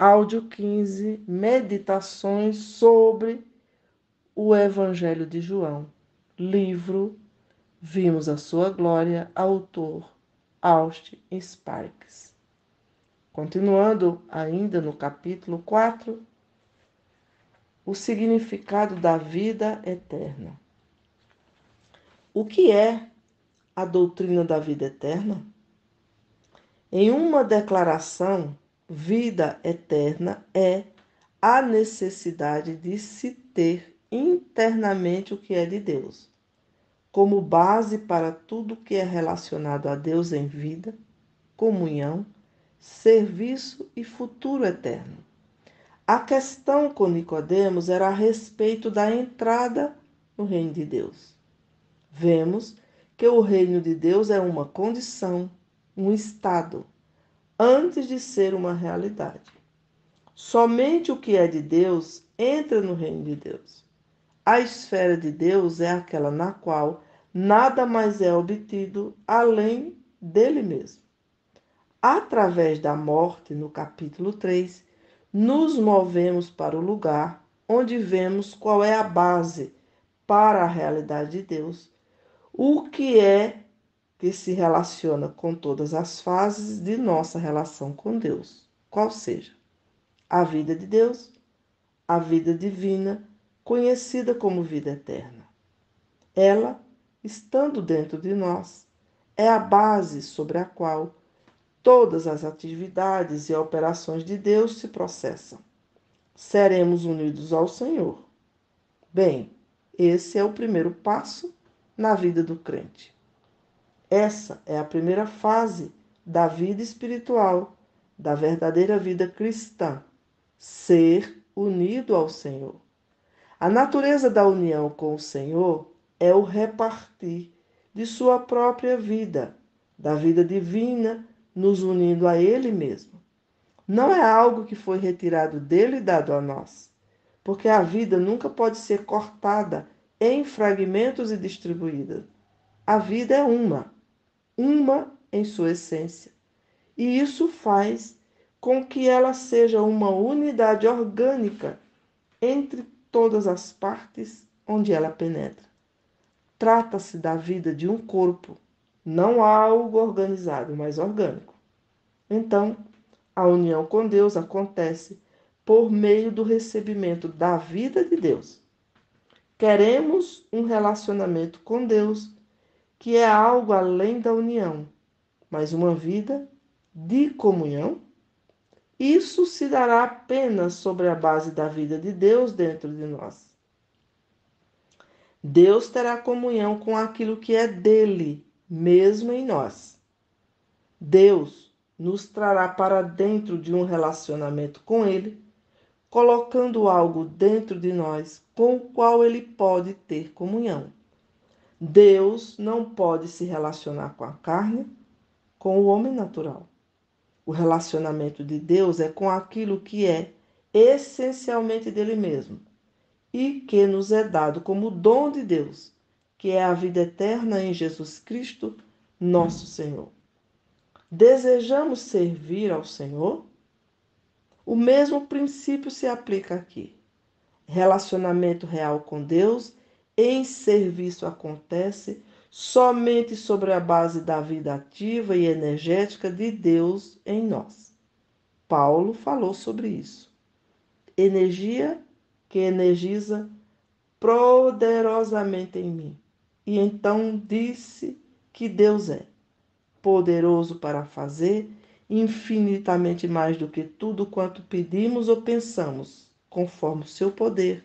Áudio 15, Meditações sobre o Evangelho de João. Livro Vimos a Sua Glória, autor Austin Sparks. Continuando ainda no capítulo 4, o significado da vida eterna. O que é a doutrina da vida eterna? Em uma declaração, vida eterna é a necessidade de se ter internamente o que é de Deus, como base para tudo que é relacionado a Deus em vida, comunhão, serviço e futuro eterno. A questão com Nicodemos era a respeito da entrada no reino de Deus. Vemos que o reino de Deus é uma condição, um estado, antes de ser uma realidade. Somente o que é de Deus entra no reino de Deus. A esfera de Deus é aquela na qual nada mais é obtido além dele mesmo. Através da morte, no capítulo 3, nos movemos para o lugar onde vemos qual é a base para a realidade de Deus, o que é que se relaciona com todas as fases de nossa relação com Deus, qual seja a vida de Deus, a vida divina, conhecida como vida eterna. Ela, estando dentro de nós, é a base sobre a qual todas as atividades e operações de Deus se processam. Seremos unidos ao Senhor. Bem, esse é o primeiro passo na vida do crente. Essa é a primeira fase da vida espiritual, da verdadeira vida cristã, ser unido ao Senhor. A natureza da união com o Senhor é o repartir de sua própria vida, da vida divina, nos unindo a Ele mesmo. Não é algo que foi retirado dele e dado a nós, porque a vida nunca pode ser cortada em fragmentos e distribuída. A vida é uma em sua essência. E isso faz com que ela seja uma unidade orgânica entre todas as partes onde ela penetra. Trata-se da vida de um corpo, não algo organizado, mas orgânico. Então, a união com Deus acontece por meio do recebimento da vida de Deus. Queremos um relacionamento com Deus que é algo além da união, mas uma vida de comunhão. Isso se dará apenas sobre a base da vida de Deus dentro de nós. Deus terá comunhão com aquilo que é dele, mesmo em nós. Deus nos trará para dentro de um relacionamento com ele, colocando algo dentro de nós com o qual ele pode ter comunhão. Deus não pode se relacionar com a carne, com o homem natural. O relacionamento de Deus é com aquilo que é essencialmente dele mesmo e que nos é dado como dom de Deus, que é a vida eterna em Jesus Cristo, nosso Senhor. Desejamos servir ao Senhor? O mesmo princípio se aplica aqui. Relacionamento real com Deus em serviço acontece somente sobre a base da vida ativa e energética de Deus em nós. Paulo falou sobre isso. Energia que energiza poderosamente em mim. E então disse que Deus é poderoso para fazer infinitamente mais do que tudo quanto pedimos ou pensamos, conforme o seu poder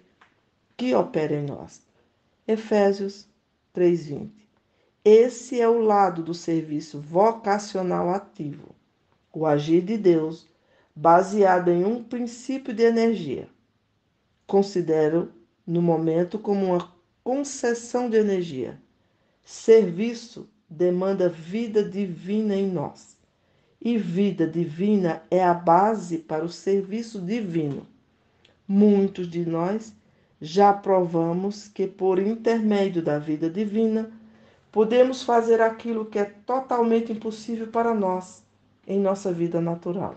que opera em nós. Efésios 3:20. Esse é o lado do serviço vocacional ativo, o agir de Deus, baseado em um princípio de energia. Considero no momento como uma concessão de energia. Serviço demanda vida divina em nós. E vida divina é a base para o serviço divino. Muitos de nós já provamos que, por intermédio da vida divina, podemos fazer aquilo que é totalmente impossível para nós em nossa vida natural.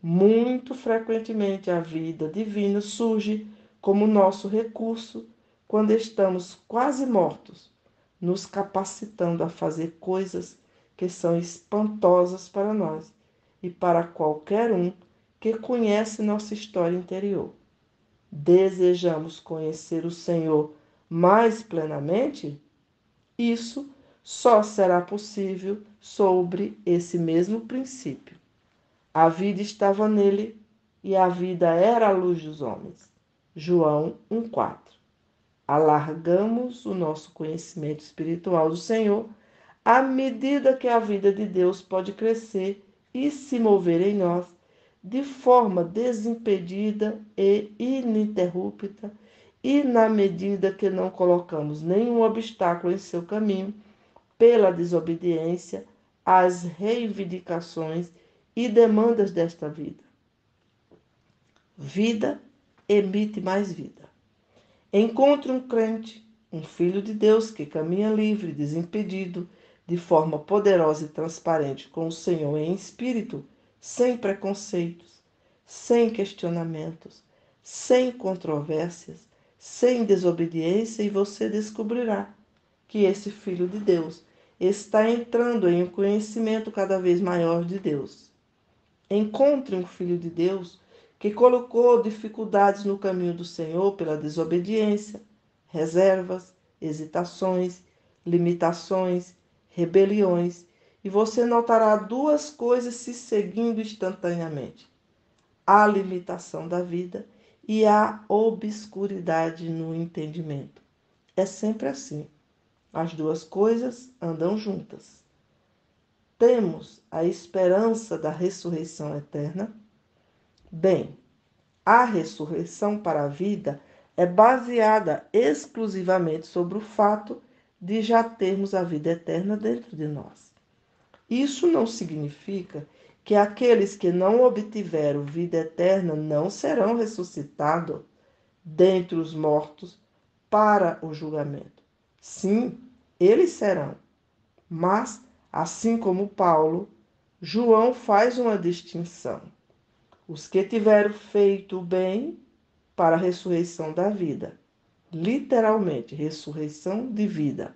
Muito frequentemente a vida divina surge como nosso recurso quando estamos quase mortos, nos capacitando a fazer coisas que são espantosas para nós e para qualquer um que conhece nossa história interior. Desejamos conhecer o Senhor mais plenamente? Isso só será possível sobre esse mesmo princípio. A vida estava nele e a vida era a luz dos homens. João 1,4. Alargamos o nosso conhecimento espiritual do Senhor à medida que a vida de Deus pode crescer e se mover em nós de forma desimpedida e ininterrupta, e na medida que não colocamos nenhum obstáculo em seu caminho pela desobediência às reivindicações e demandas desta vida. Vida emite mais vida. Encontre um crente, um filho de Deus que caminha livre, desimpedido, de forma poderosa e transparente com o Senhor em espírito, sem preconceitos, sem questionamentos, sem controvérsias, sem desobediência, e você descobrirá que esse filho de Deus está entrando em um conhecimento cada vez maior de Deus. Encontre um filho de Deus que colocou dificuldades no caminho do Senhor pela desobediência, reservas, hesitações, limitações, rebeliões, e você notará duas coisas se seguindo instantaneamente: a limitação da vida e a obscuridade no entendimento. É sempre assim. As duas coisas andam juntas. Temos a esperança da ressurreição eterna. Bem, a ressurreição para a vida é baseada exclusivamente sobre o fato de já termos a vida eterna dentro de nós. Isso não significa que aqueles que não obtiveram vida eterna não serão ressuscitados dentre os mortos para o julgamento. Sim, eles serão. Mas, assim como Paulo, João faz uma distinção. Os que tiveram feito o bem para a ressurreição da vida. Literalmente, ressurreição de vida.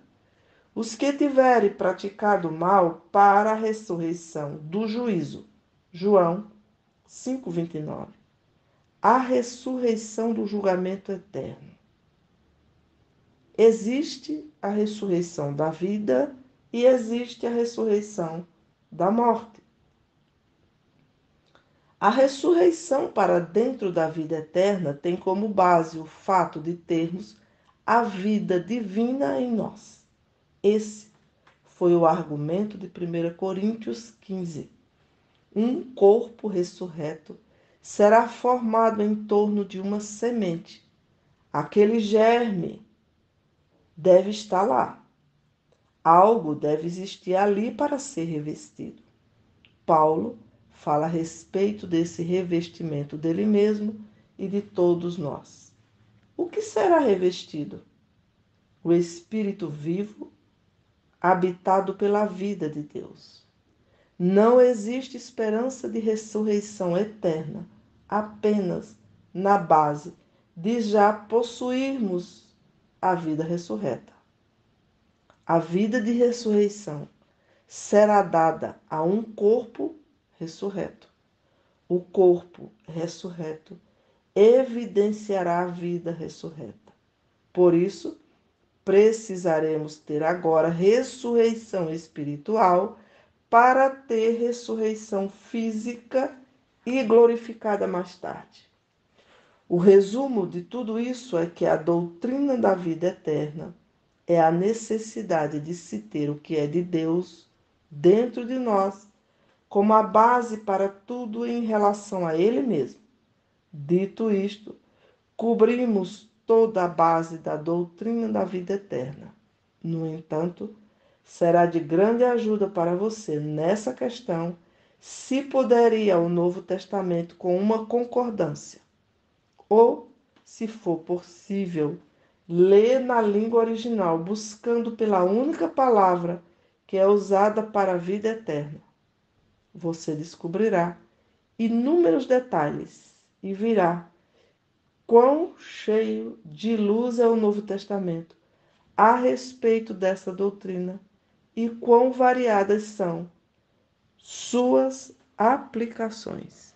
Os que tiverem praticado mal para a ressurreição do juízo. João 5,29. A ressurreição do julgamento eterno. Existe a ressurreição da vida e existe a ressurreição da morte. A ressurreição para dentro da vida eterna tem como base o fato de termos a vida divina em nós. Esse foi o argumento de 1 Coríntios 15. Um corpo ressurreto será formado em torno de uma semente. Aquele germe deve estar lá. Algo deve existir ali para ser revestido. Paulo fala a respeito desse revestimento dele mesmo e de todos nós. O que será revestido? O Espírito vivo, habitado pela vida de Deus. Não existe esperança de ressurreição eterna apenas na base de já possuirmos a vida ressurreta. A vida de ressurreição será dada a um corpo ressurreto. O corpo ressurreto evidenciará a vida ressurreta. Por isso, precisaremos ter agora ressurreição espiritual para ter ressurreição física e glorificada mais tarde. O resumo de tudo isso é que a doutrina da vida eterna é a necessidade de se ter o que é de Deus dentro de nós como a base para tudo em relação a Ele mesmo. Dito isto, cobrimos toda a base da doutrina da vida eterna. No entanto, será de grande ajuda para você nessa questão se puder ir ao Novo Testamento com uma concordância. Ou, se for possível, ler na língua original, buscando pela única palavra que é usada para a vida eterna. Você descobrirá inúmeros detalhes e virá quão cheio de luz é o Novo Testamento a respeito dessa doutrina e quão variadas são suas aplicações.